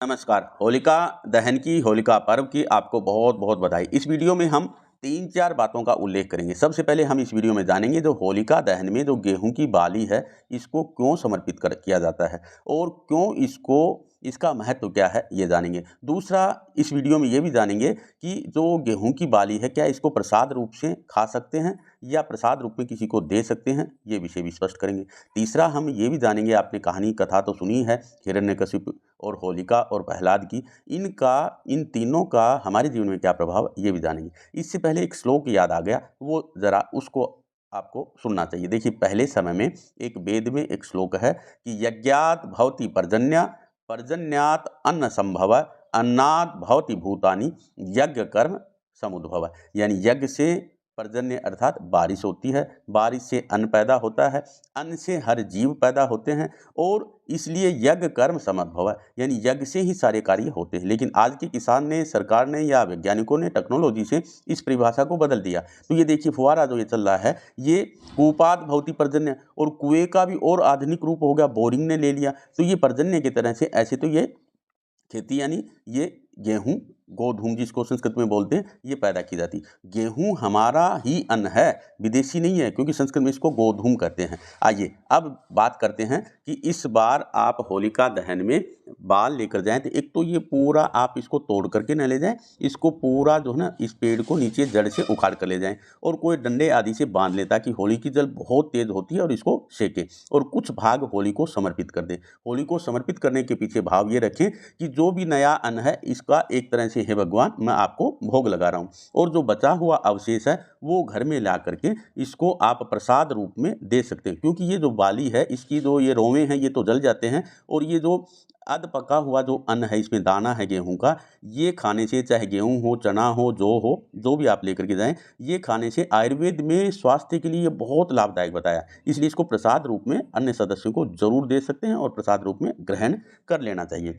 नमस्कार। होलिका दहन की, होलिका पर्व की आपको बहुत-बहुत बधाई। इस वीडियो में हम 3-4 बातों का उल्लेख करेंगे। सबसे पहले हम इस वीडियो में जानेंगे जो होलिका दहन में जो गेहूँ की बाली है, इसको क्यों समर्पित किया जाता है और क्यों इसका महत्व क्या है, ये जानेंगे। दूसरा, इस वीडियो में ये भी जानेंगे कि जो गेहूँ की बाली है, क्या इसको प्रसाद रूप से खा सकते हैं या प्रसाद रूप में किसी को दे सकते हैं, ये विषय भी स्पष्ट करेंगे। तीसरा, हम ये भी जानेंगे, आपने कहानी कथा तो सुनी है हिरण्यकशिपु और होलिका और प्रहलाद की, इन तीनों का हमारे जीवन में क्या प्रभाव, ये भी जानेंगे। इससे पहले एक श्लोक याद आ गया, वो ज़रा उसको आपको सुनना चाहिए। देखिए, पहले समय में एक वेद में एक श्लोक है कि यज्ञात् भवति पर्जन्य, पर्जन्यात् अन्न संभव, अन्नात् भवति भूतानि, यज्ञ कर्म समुद्भव। यानी यज्ञ से पर्जन्य अर्थात बारिश होती है, बारिश से अन्न पैदा होता है, अन्न से हर जीव पैदा होते हैं और इसलिए यज्ञ कर्म समद्भव है, यानी यज्ञ से ही सारे कार्य होते हैं। लेकिन आज के किसान ने, सरकार ने या वैज्ञानिकों ने टेक्नोलॉजी से इस परिभाषा को बदल दिया। तो ये देखिए, फुहारा जो ये चल रहा है, ये कूपात भवति पर्जन्य, और कुएं का भी और आधुनिक रूप हो गया, बोरिंग ने ले लिया। तो ये पर्जन्य की तरह से, ऐसे तो ये खेती यानी ये गेहूँ, गोधूम जिसको संस्कृत में बोलते हैं, ये पैदा की जाती। गेहूँ हमारा ही अन्न है, विदेशी नहीं है, क्योंकि संस्कृत में इसको गोधूम कहते हैं। आइए अब बात करते हैं कि इस बार आप होलिका दहन में बाल लेकर जाएं तो एक तो ये पूरा आप इसको तोड़ करके न ले जाएं, इसको पूरा जो है ना, इस पेड़ को नीचे जड़ से उखाड़ कर ले जाएं और कोई डंडे आदि से बांध लें, ताकि होली की जल बहुत तेज होती है और इसको सेके, और कुछ भाग होली को समर्पित कर दें। होली को समर्पित करने के पीछे भाव ये रखें कि जो भी नया अन्न है, इसका एक तरह से, हे भगवान, मैं आपको भोग लगा रहा हूँ, और जो बचा हुआ अवशेष है वो घर में ला करके इसको आप प्रसाद रूप में दे सकते हैं। क्योंकि ये जो बाली है, इसकी जो ये रोवे हैं, ये तो जल जाते हैं, और ये जो अध पका हुआ जो अन्न है, इसमें दाना है गेहूं का, ये खाने से, चाहे गेहूं हो, चना हो, जो भी आप लेकर के जाएं, ये खाने से आयुर्वेद में स्वास्थ्य के लिए ये बहुत लाभदायक बताया। इसलिए इसको प्रसाद रूप में अन्य सदस्यों को जरूर दे सकते हैं और प्रसाद रूप में ग्रहण कर लेना चाहिए।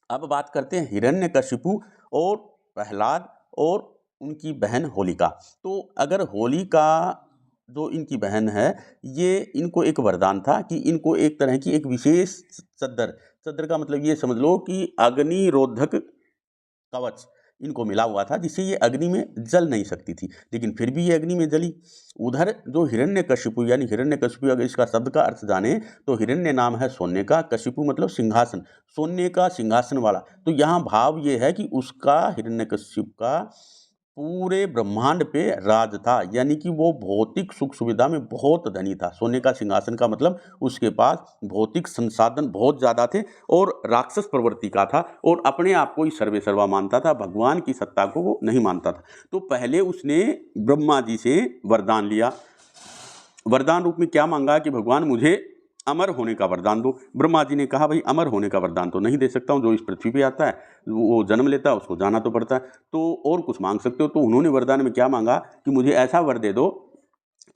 अब बात करते हैं हिरण्यकशिपु और प्रहलाद और उनकी बहन होलिका। तो अगर होलिका जो इनकी बहन है, ये इनको एक वरदान था कि इनको एक तरह की एक विशेष चद्दर का मतलब ये समझ लो कि अग्निरोधक कवच इनको मिला हुआ था, जिससे ये अग्नि में जल नहीं सकती थी, लेकिन फिर भी ये अग्नि में जली। उधर जो हिरण्यकशिपु, यानी हिरण्यकशिपु, अगर इसका शब्द का अर्थ जाने तो हिरण्य नाम है सोने का, कशिपु मतलब सिंहासन, सोने का सिंहासन वाला। तो यहाँ भाव ये है कि उसका, हिरण्यकशिपु का, पूरे ब्रह्मांड पे राज था, यानी कि वो भौतिक सुख सुविधा में बहुत धनी था। सोने का सिंहासन का मतलब उसके पास भौतिक संसाधन बहुत ज़्यादा थे और राक्षस प्रवृत्ति का था, और अपने आप को ही सर्वे सर्वा मानता था, भगवान की सत्ता को वो नहीं मानता था। तो पहले उसने ब्रह्मा जी से वरदान लिया। वरदान रूप में क्या मांगा कि भगवान मुझे अमर होने का वरदान दो। ब्रह्मा जी ने कहा, भाई अमर होने का वरदान तो नहीं दे सकता हूँ, जो इस पृथ्वी पे आता है वो जन्म लेता है, उसको जाना तो पड़ता है, तो और कुछ मांग सकते हो। तो उन्होंने वरदान में क्या मांगा कि मुझे ऐसा वर दे दो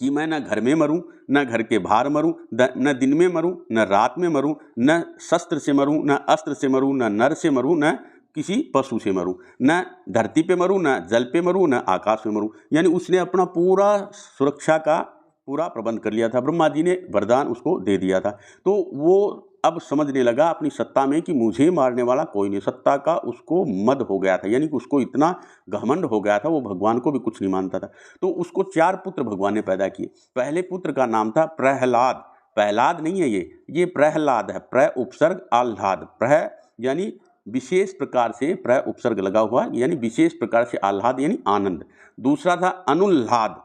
कि मैं न घर में मरूं, न घर के बाहर मरूं, न दिन में मरूं, न रात में मरूं, न शस्त्र से मरूं, न अस्त्र से मरूं, न नर से मरूं, न किसी पशु से मरूं, न धरती पे मरूं, न जल पे मरूं, न आकाश में मरूं। यानी उसने अपना पूरा सुरक्षा का पूरा प्रबंध कर लिया था। ब्रह्मा जी ने वरदान उसको दे दिया था। तो वो अब समझने लगा अपनी सत्ता में कि मुझे मारने वाला कोई नहीं। सत्ता का उसको मद हो गया था, यानी कि उसको इतना घमंड हो गया था, वो भगवान को भी कुछ नहीं मानता था। तो उसको 4 पुत्र भगवान ने पैदा किए। पहले पुत्र का नाम था प्रहलाद। प्रहलाद नहीं है ये प्रहलाद है। प्र उपसर्ग आह्लाद, प्रह यानी विशेष प्रकार से, प्र उपसर्ग लगा हुआ, यानी विशेष प्रकार से, आह्लाद यानी आनंद। दूसरा था अनुल्लाद,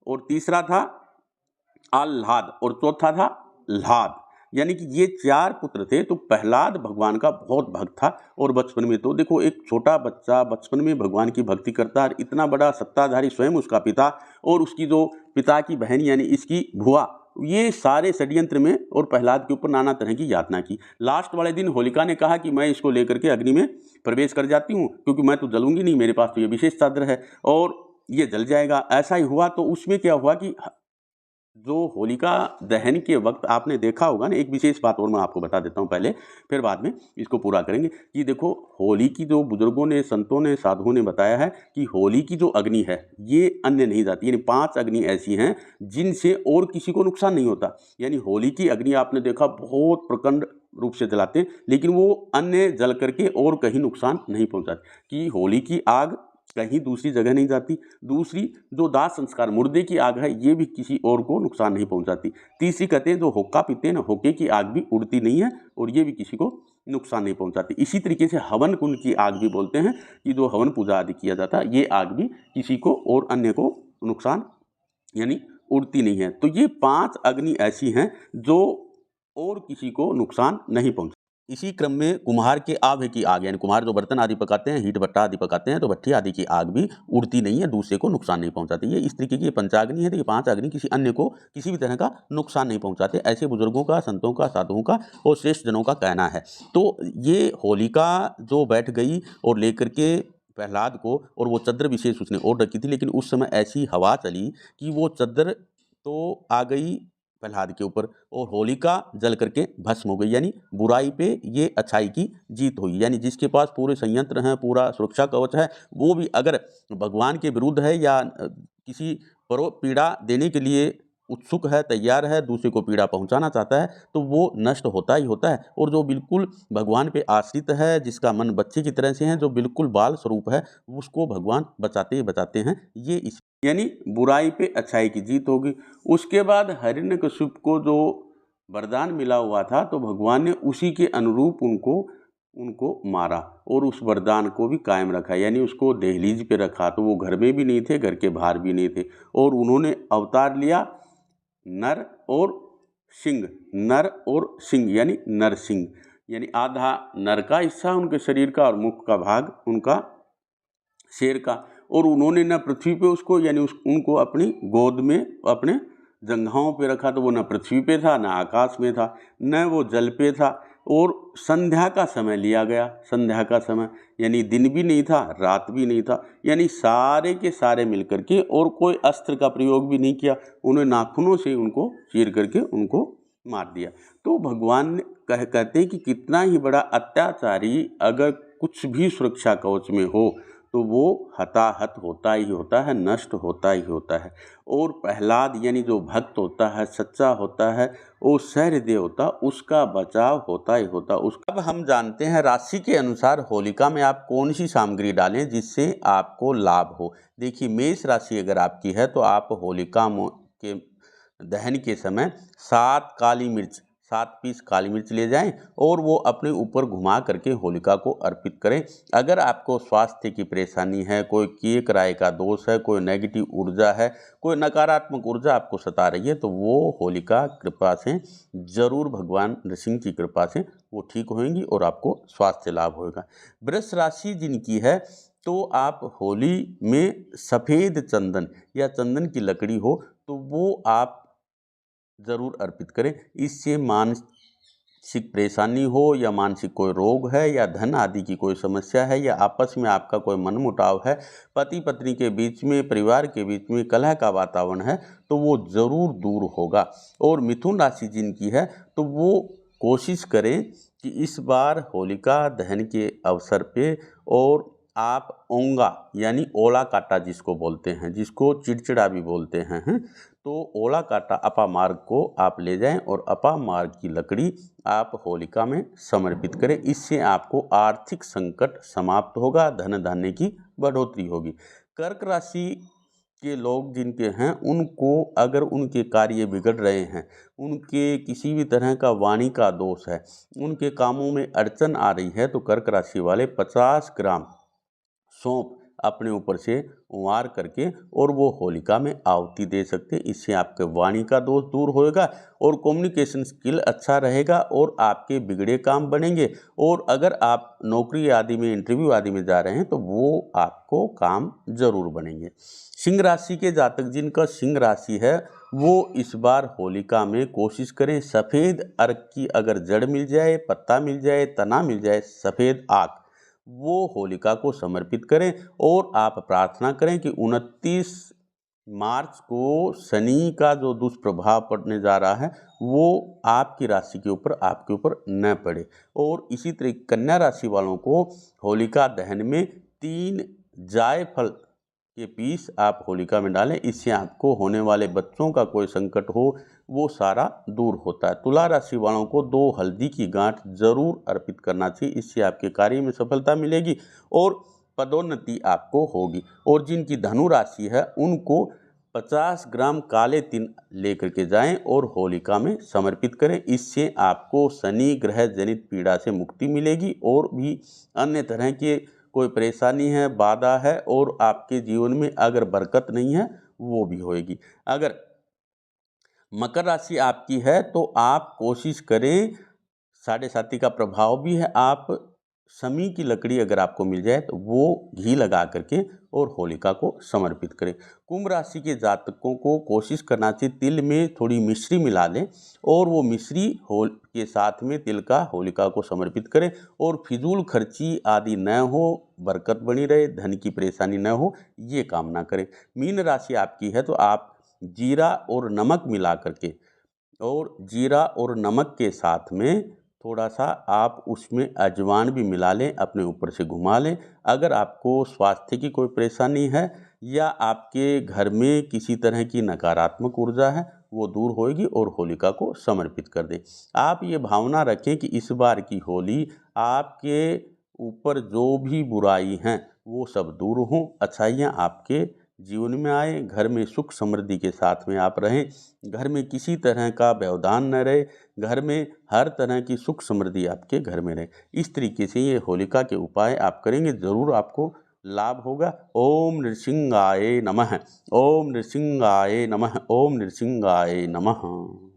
और तीसरा था आह्लाद, और चौथा था ल्हाद। यानी कि ये 4 पुत्र थे। तो प्रहलाद भगवान का बहुत भक्त था, और बचपन में तो देखो, एक छोटा बच्चा बचपन में भगवान की भक्ति करता है, इतना बड़ा सत्ताधारी स्वयं उसका पिता और उसकी जो पिता की बहन यानी इसकी भुआ, ये सारे षड्यंत्र में और प्रहलाद के ऊपर नाना तरह की यातना की। लास्ट वाले दिन होलिका ने कहा कि मैं इसको लेकर के अग्नि में प्रवेश कर जाती हूँ, क्योंकि मैं तो जलूंगी नहीं, मेरे पास तो ये विशेष चादर है और ये जल जाएगा। ऐसा ही हुआ। तो उसमें क्या हुआ कि जो होलिका दहन के वक्त आपने देखा होगा ना, एक विशेष बात और मैं आपको बता देता हूँ पहले, फिर बाद में इसको पूरा करेंगे। कि देखो, होली की जो बुजुर्गों ने, संतों ने, साधुओं ने बताया है कि होली की जो अग्नि है, ये अन्य नहीं जाती। यानी 5 अग्नि ऐसी हैं जिनसे और किसी को नुकसान नहीं होता। यानी होली की अग्नि आपने देखा बहुत प्रचंड रूप से जलाते हैं, लेकिन वो अन्य जल करके और कहीं नुकसान नहीं पहुंचाते। कि होली की आग कहीं दूसरी जगह नहीं जाती। दूसरी जो दाह संस्कार मुर्दे की आग है, ये भी किसी और को नुकसान नहीं पहुंचाती। तीसरी कहते हैं जो होक्का पीते हैं ना, होके की आग भी उड़ती नहीं है और ये भी किसी को नुकसान नहीं पहुंचाती। इसी तरीके से हवन कुंड की आग भी बोलते हैं कि जो हवन पूजा आदि किया जाता है, ये आग भी किसी को और अन्य को नुकसान यानी उड़ती नहीं है। तो ये 5 अग्नि ऐसी हैं जो और किसी को नुकसान नहीं पहुंचाती। इसी क्रम में कुम्हार के आभे की आग, यानी कुम्हार जो बर्तन आदि पकाते हैं, हीट भट्टा आदि पकाते हैं, तो भट्ठी आदि की आग भी उड़ती नहीं है, दूसरे को नुकसान नहीं पहुंचाती। ये इस तरीके की पंचाग्नि है। तो ये 5 अग्नि किसी अन्य को किसी भी तरह का नुकसान नहीं पहुंचाते, ऐसे बुजुर्गों का, संतों का, साधुओं का और श्रेष्ठ जनों का कहना है। तो ये होलिका जो बैठ गई और लेकर के प्रहलाद को, और वो चद्र विशेष उसने और रखी थी, लेकिन उस समय ऐसी हवा चली कि वो चद्र तो आ गई प्रहलाद के ऊपर और होलिका जल करके भस्म हो गई। यानी बुराई पे ये अच्छाई की जीत हुई। यानी जिसके पास पूरे संयंत्र हैं, पूरा सुरक्षा कवच है, वो भी अगर भगवान के विरुद्ध है या किसी पर पीड़ा देने के लिए उत्सुक है, तैयार है, दूसरे को पीड़ा पहुंचाना चाहता है, तो वो नष्ट होता ही होता है। और जो बिल्कुल भगवान पे आश्रित है, जिसका मन बच्चे की तरह से है, जो बिल्कुल बाल स्वरूप है, उसको भगवान बचाते ही बचाते हैं। ये इस यानी बुराई पे अच्छाई की जीत होगी। उसके बाद हिरण्यकशिप को जो वरदान मिला हुआ था, तो भगवान ने उसी के अनुरूप उनको मारा और उस वरदान को भी कायम रखा। यानी उसको दहलीज पे रखा, तो वो घर में भी नहीं थे, घर के बाहर भी नहीं थे, और उन्होंने अवतार लिया नर और सिंह। नर और सिंह यानी नरसिंह, यानी आधा नर का हिस्सा उनके शरीर का और मुख का भाग उनका शेर का। और उन्होंने न पृथ्वी पे उसको यानी उनको अपनी गोद में अपने जंघाओं पे रखा, तो वो न पृथ्वी पे था, न आकाश में था, न वो जल पे था। और संध्या का समय लिया गया। संध्या का समय यानी दिन भी नहीं था, रात भी नहीं था, यानी सारे के सारे मिलकर के, और कोई अस्त्र का प्रयोग भी नहीं किया। उन्होंने नाखूनों से उनको चीर करके उनको मार दिया। तो भगवान कहते हैं कि कितना ही बड़ा अत्याचारी अगर कुछ भी सुरक्षा कवच में हो, तो वो हताहत होता ही होता है, नष्ट होता ही होता है। और प्रहलाद यानी जो भक्त होता है, सच्चा होता है, वो सहृदय होता, उसका बचाव होता ही होता। उसका अब हम जानते हैं राशि के अनुसार होलिका में आप कौन सी सामग्री डालें जिससे आपको लाभ हो। देखिए, मेष राशि अगर आपकी है तो आप होलिका के दहन के समय 7 पीस काली मिर्च ले जाएं और वो अपने ऊपर घुमा करके होलिका को अर्पित करें। अगर आपको स्वास्थ्य की परेशानी है, कोई केक राय का दोष है, कोई नेगेटिव ऊर्जा है, कोई नकारात्मक ऊर्जा आपको सता रही है, तो वो होलिका कृपा से जरूर भगवान नृसिंह की कृपा से वो ठीक होंगी और आपको स्वास्थ्य लाभ होगा। वृष राशि जिनकी है, तो आप होली में सफ़ेद चंदन या चंदन की लकड़ी हो तो वो आप ज़रूर अर्पित करें। इससे मानसिक परेशानी हो या मानसिक कोई रोग है या धन आदि की कोई समस्या है या आपस में आपका कोई मनमुटाव है, पति पत्नी के बीच में, परिवार के बीच में कलह का वातावरण है, तो वो ज़रूर दूर होगा। और मिथुन राशि जिनकी है, तो वो कोशिश करें कि इस बार होलिका दहन के अवसर पे और आप ओंगा यानी ओला काटा जिसको बोलते हैं, जिसको चिड़चिड़ा भी बोलते हैं, तो ओला काटा अपामार्ग को आप ले जाएं और अपामार्ग की लकड़ी आप होलिका में समर्पित करें। इससे आपको आर्थिक संकट समाप्त होगा, धन धान्य की बढ़ोतरी होगी। कर्क राशि के लोग जिनके हैं, उनको अगर उनके कार्य बिगड़ रहे हैं, उनके किसी भी तरह का वाणी का दोष है, उनके कामों में अड़चन आ रही है, तो कर्क राशि वाले 50 ग्राम सौंफ अपने ऊपर से वार करके और वो होलिका में आहुति दे सकते हैं। इससे आपके वाणी का दोष दूर होएगा और कम्युनिकेशन स्किल अच्छा रहेगा और आपके बिगड़े काम बनेंगे। और अगर आप नौकरी आदि में, इंटरव्यू आदि में जा रहे हैं, तो वो आपको काम जरूर बनेंगे। सिंह राशि के जातक जिनका सिंह राशि है, वो इस बार होलिका में कोशिश करें सफ़ेद अर्क की अगर जड़ मिल जाए, पत्ता मिल जाए, तना मिल जाए, सफ़ेद आक, वो होलिका को समर्पित करें। और आप प्रार्थना करें कि 29 मार्च को शनि का जो दुष्प्रभाव पड़ने जा रहा है, वो आपकी राशि के ऊपर, आपके ऊपर न पड़े। और इसी तरह कन्या राशि वालों को होलिका दहन में 3 जायफल के पीस आप होलिका में डालें। इससे आपको होने वाले बच्चों का कोई संकट हो वो सारा दूर होता है। तुला राशि वालों को 2 हल्दी की गांठ जरूर अर्पित करना चाहिए। इससे आपके कार्य में सफलता मिलेगी और पदोन्नति आपको होगी। और जिनकी धनु राशि है उनको 50 ग्राम काले तिल लेकर के जाएं और होलिका में समर्पित करें। इससे आपको शनि ग्रह जनित पीड़ा से मुक्ति मिलेगी और भी अन्य तरह के कोई परेशानी है, बाधा है और आपके जीवन में अगर बरकत नहीं है वो भी होएगी। अगर मकर राशि आपकी है तो आप कोशिश करें, साढ़े साती का प्रभाव भी है, आप शमी की लकड़ी अगर आपको मिल जाए तो वो घी लगा करके और होलिका को समर्पित करें। कुंभ राशि के जातकों को कोशिश करना चाहिए तिल में थोड़ी मिश्री मिला लें और वो मिश्री के साथ में तिल का होलिका को समर्पित करें और फिजूल खर्ची आदि न हो, बरकत बनी रहे, धन की परेशानी न हो, ये कामना करें। मीन राशि आपकी है तो आप जीरा और नमक मिला करके और जीरा और नमक के साथ में थोड़ा सा आप उसमें अजवाइन भी मिला लें, अपने ऊपर से घुमा लें। अगर आपको स्वास्थ्य की कोई परेशानी है या आपके घर में किसी तरह की नकारात्मक ऊर्जा है वो दूर होएगी और होलिका को समर्पित कर दें। आप ये भावना रखें कि इस बार की होली आपके ऊपर जो भी बुराई हैं वो सब दूर हों, अच्छाइयाँ आपके जीवन में आए, घर में सुख समृद्धि के साथ में आप रहें, घर में किसी तरह का व्यवधान न रहे, घर में हर तरह की सुख समृद्धि आपके घर में रहे। इस तरीके से ये होलिका के उपाय आप करेंगे ज़रूर आपको लाभ होगा। ओम नृसिंहाय नमः, ओम नृसिंहाय नमः, ओम नृसिंहाय नमः।